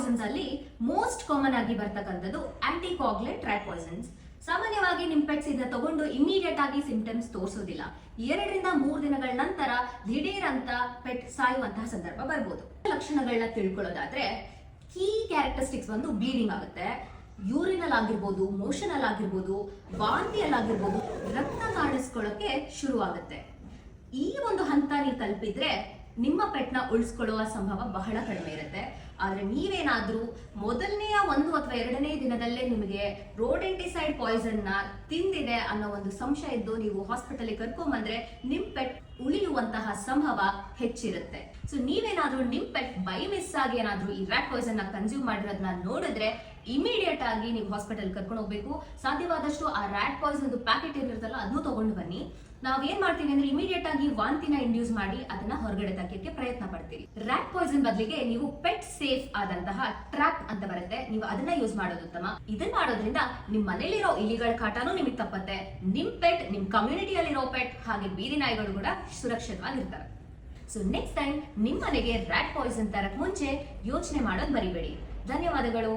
Poisson's ಅಲ್ಲಿ most common ಆಗಿ ಬರ್ತಕ್ಕಂಥದ್ದು ಆಂಟಿಕಾಗ್ಲೆಂಟ್ ರ್ಯಾಟ್ ಪಾಯ್ಸನ್ಸ್. ಸಾಮಾನ್ಯವಾಗಿ ನಿಮ್ ಪೆಟ್ಸ್ ಇದನ್ನ ತಗೊಂಡು ಇಮಿಡಿಯೇಟ್ ಆಗಿ ಸಿಂಪ್ಟಮ್ಸ್ ತೋರಿಸೋದಿಲ್ಲ. 2-3 ದಿನಗಳ ನಂತರ ದಿಢೀರ್ ಅಂತ ಪೆಟ್ ಸಾಯುವಂತಹ ಸಂದರ್ಭ ಬರ್ಬೋದು. ಲಕ್ಷಣಗಳನ್ನ ತಿಳ್ಕೊಳ್ಳೋದಾದ್ರೆ ಕೀ ಕ್ಯಾರೆಕ್ಟರಿಸ್ಟಿಕ್ಸ್ ಒಂದು ಬ್ಲೀಡಿಂಗ್ ಆಗುತ್ತೆ, ಯೂರಿನಲ್ ಆಗಿರ್ಬೋದು, ಮೋಷನಲ್ ಆಗಿರ್ಬೋದು, ವಾಂತಿಯಲ್ಲಿ ಆಗಿರ್ಬೋದು, ರಕ್ತ ಕಾಣಿಸ್ಕೊಳ್ಳೋಕೆ ಶುರು ಆಗುತ್ತೆ. ಈ ಒಂದು ಹಂತ ನೀವು ತಲುಪಿದ್ರೆ ನಿಮ್ಮ ಪೆಟ್ನ ಉಳಿಸ್ಕೊಳ್ಳುವ ಸಂಭವ ಬಹಳ ಕಡಿಮೆ ಇರುತ್ತೆ. ಆದ್ರೆ ನೀವೇನಾದ್ರೂ ಮೊದಲನೆಯ 1 ಅಥವಾ 2ನೇ ದಿನದಲ್ಲೇ ನಿಮಗೆ ರೋಡೆಂಟಿಸೈಡ್ ಪಾಯ್ಸನ್ ನ ತಿಂದಿದೆ ಅನ್ನೋ ಒಂದು ಸಂಶಯ ಇದ್ದು ನೀವು ಹಾಸ್ಪಿಟಲ್ ಕರ್ಕೊಂಡ್ಬಂದ್ರೆ ನಿಮ್ ಪೆಟ್ ಉಳಿಯುವಂತಹ ಸಂಭವ ಹೆಚ್ಚಿರುತ್ತೆ. ಸೊ ನೀವೇನಾದ್ರೂ ನಿಮ್ ಪೆಟ್ ಬೈ ಮಿಸ್ ಆಗಿ ಏನಾದ್ರೂ ಈ ರ್ಯಾಟ್ ಪಾಯ್ಸನ್ ನ ಕನ್ಸ್ಯೂಮ್ ಮಾಡಿರೋದನ್ನ ನೋಡಿದ್ರೆ ಇಮಿಡಿಯೇಟ್ ಆಗಿ ನೀವು ಹಾಸ್ಪಿಟಲ್ ಕರ್ಕೊಂಡು ಹೋಗ್ಬೇಕು. ಸಾಧ್ಯವಾದಷ್ಟು ಆ ರ್ಯಾಟ್ ಪಾಯ್ಸನ್ ಪ್ಯಾಕೆಟ್ ಏನಿರುತ್ತಲ್ಲ ಅದನ್ನು ತಗೊಂಡು ಬನ್ನಿ. ನಾವೇನ್ ಮಾಡ್ತೀವಿ ಅಂದ್ರೆ ಇಮಿಡಿಯೇಟ್ ಆಗಿ ವಾಂತಿನ ಇಂಡ್ಯೂಸ್ ಮಾಡಿ ಅದನ್ನ ಹೊರಗಡೆ ತೆಗೆಯಕ್ಕೆ ಪ್ರಯತ್ನ ಪಡ್ತೀವಿ. ರ್ಯಾಟ್ ಪಾಯ್ಸನ್ ಬದಲಿಗೆ ನೀವು ಪೆಟ್ ಸೇಫ್ ಆದಂತಹ ಟ್ರ್ಯಾಪ್ ಅಂತ ಬರುತ್ತೆ, ನೀವು ಅದನ್ನ ಯೂಸ್ ಮಾಡೋದು ಉತ್ತಮ. ಇದನ್ನ ಮಾಡೋದ್ರಿಂದ ನಿಮ್ ಮನೇಲಿರೋ ಇಲಿಗಳ ಕಾಟನೂ ನಿಮಗೆ ತಪ್ಪತ್ತೆ, ನಿಮ್ ಪೆಟ್, ನಿಮ್ ಕಮ್ಯುನಿಟಿಯಲ್ಲಿರೋ ಪೆಟ್ ಹಾಗೆ ಬೀದಿ ನಾಯಿಗಳು ಕೂಡ ಸುರಕ್ಷಿತವಾಗಿರ್ತಾರೆ. ಸೊ ನೆಕ್ಸ್ಟ್ ಟೈಮ್ ನಿಮ್ ಮನೆಗೆ ರ್ಯಾಟ್ ಪಾಯ್ಸನ್ ತರಕ್ ಮುಂಚೆ ಯೋಚನೆ ಮಾಡೋದು ಮರಿಬೇಡಿ. ಧನ್ಯವಾದಗಳು.